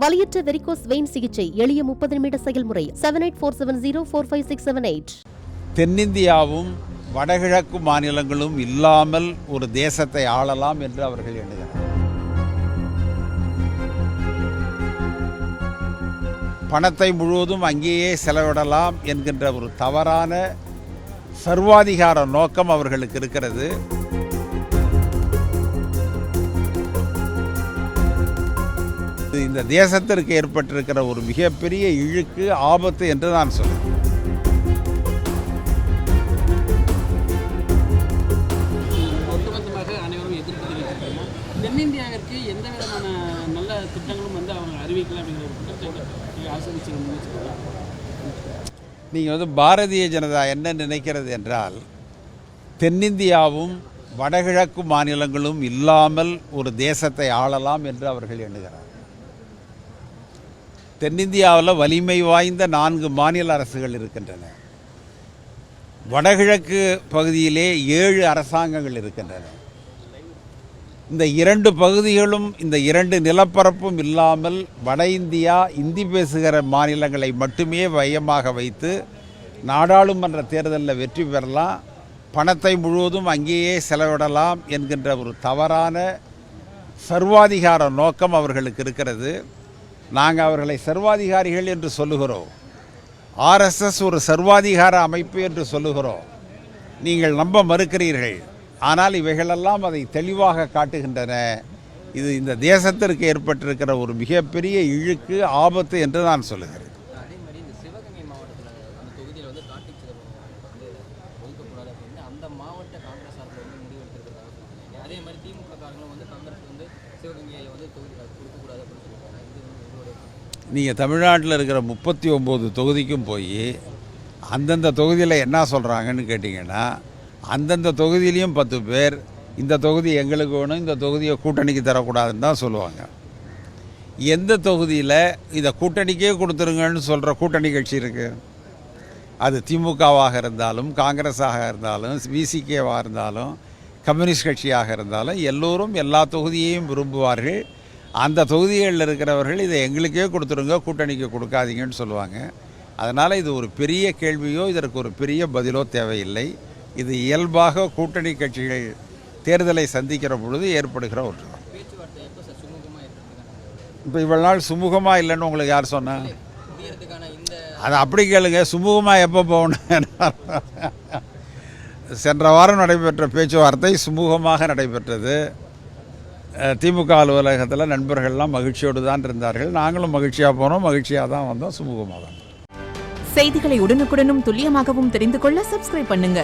வலியற்ற varicose vein சிகிச்சை எளிய 30 நிமிட செயல்முறை 7847045678. தென்னிந்தியாவும் வடகிழக்கு மாநிலங்களும் இல்லாமல் ஒரு தேசத்தை ஆளலாம் என்று அவர்கள் எண்ணுகிறார். பணத்தை முழுவதும் அங்கேயே செலவிடலாம் என்கின்ற ஒரு தவறான சர்வாதிகார நோக்கம் அவர்களுக்கு இருக்கிறது. இந்த தேசத்திற்கு ஏற்பட்டிருக்கிற ஒரு மிகப்பெரிய இழுக்கு ஆபத்து என்று நான் சொல்கிறேன். ஒட்டுமொத்தமாக அனைவரும் எதிர்ப்பு தெரிவித்திருக்காங்க. தென்னிந்தியாவிற்கு எந்த விதமான நல்ல திட்டங்களும் அவங்க அறிவிக்கல அப்படிங்கிற ஒரு குற்றத்தை ஆசிரியர் நீங்கள் பாரதிய ஜனதா என்ன நினைக்கிறது என்றால், தென்னிந்தியாவும் வடகிழக்கு மாநிலங்களும் இல்லாமல் ஒரு தேசத்தை ஆளலாம் என்று அவர்கள் எண்ணுகிறார். தென்னிந்தியாவில் வலிமை வாய்ந்த 4 மாநில அரசுகள் இருக்கின்றன. வடகிழக்கு பகுதியிலே 7 அரசாங்கங்கள் இருக்கின்றன. இந்த 2 பகுதிகளும் இந்த 2 நிலப்பரப்பும் இல்லாமல் வட இந்தியா இந்தி பேசுகிற மாநிலங்களை மட்டுமே மையமாக வைத்து நாடாளுமன்ற தேர்தலில் வெற்றி பெறலாம், பணத்தை முழுவதும் அங்கேயே செலவிடலாம் என்கின்ற ஒரு தவறான சர்வாதிகார நோக்கம் அவர்களுக்கு இருக்கிறது. நாங்கள் அவர்களை சர்வாதிகாரிகள் என்று சொல்லுகிறோம். ஆர்எஸ்எஸ் ஒரு சர்வாதிகார அமைப்பு என்று சொல்லுகிறோம். நீங்கள் நம்ப மறுக்கிறீர்கள். ஆனால் இவைகளெல்லாம் அதை தெளிவாக காட்டுகின்றன. இது இந்த தேசத்திற்கு ஏற்பட்டிருக்கிற ஒரு மிகப்பெரிய இழுக்கு ஆபத்து என்று நான் சொல்லுகிறேன். அதே மாதிரி இந்த சிவகங்கை மாவட்டத்தில் அந்த தொகுதியில் கார்த்திக் சிதம்பரம் ஒதுக்கக்கூடாது அப்படின்னு அந்த மாவட்ட காங்கிரஸ் சார்பில் முடிவெடுத்திருக்கிறதாக சொன்னாங்க. அதே மாதிரி திமுக காரங்களும் காங்கிரஸ் சிவகங்கையை தொகுதி கொடுக்கக்கூடாது அப்படின்னு சொல்லியிருக்காங்க. நீங்கள் தமிழ்நாட்டில் இருக்கிற 39 தொகுதிக்கும் போய் அந்தந்த தொகுதியில் என்ன சொல்கிறாங்கன்னு கேட்டிங்கன்னா, அந்தந்த தொகுதியிலையும் 10 பேர் இந்த தொகுதி எங்களுக்கு வேணும், இந்த தொகுதியை கூட்டணிக்கு தரக்கூடாதுன்னு தான் சொல்லுவாங்க. எந்த தொகுதியில் இதை கூட்டணிக்கே கொடுத்துருங்கன்னு சொல்கிற கூட்டணி கட்சி இருக்குது? அது திமுகவாக இருந்தாலும், காங்கிரஸாக இருந்தாலும், விசிகேவாக இருந்தாலும், கம்யூனிஸ்ட் கட்சியாக இருந்தாலும் எல்லோரும் எல்லா தொகுதியையும் விரும்புவார்கள். அந்த தொகுதிகளில் இருக்கிறவர்கள் இதை எங்களுக்கே கொடுத்துருங்க, கூட்டணிக்கு கொடுக்காதீங்கன்னு சொல்லுவாங்க. அதனால் இது ஒரு பெரிய கேள்வியோ இதற்கு ஒரு பெரிய பதிலோ தேவையில்லை. இது இயல்பாக கூட்டணி கட்சிகள் தேர்தலை சந்திக்கிற பொழுது ஏற்படுகிற ஒன்று. இப்போ இவ்வளோ நாள் சுமூகமாக இல்லைன்னு உங்களுக்கு யார் சொன்னா? அது அப்படி கேளுங்க. சுமூகமாக எப்போ போகணும்? சென்ற வாரம் நடைபெற்ற பேச்சுவார்த்தை சுமூகமாக நடைபெற்றது. திமுக அலுவலகத்தில் நண்பர்கள்லாம் மகிழ்ச்சியோடு தான் இருந்தார்கள். நாங்களும் மகிழ்ச்சியாக போனோம், மகிழ்ச்சியாக தான் வந்தோம், சுமூகமாக தான். செய்திகளை உடனுக்குடனும் துல்லியமாகவும் தெரிந்து கொள்ள சப்ஸ்கிரைப் பண்ணுங்க.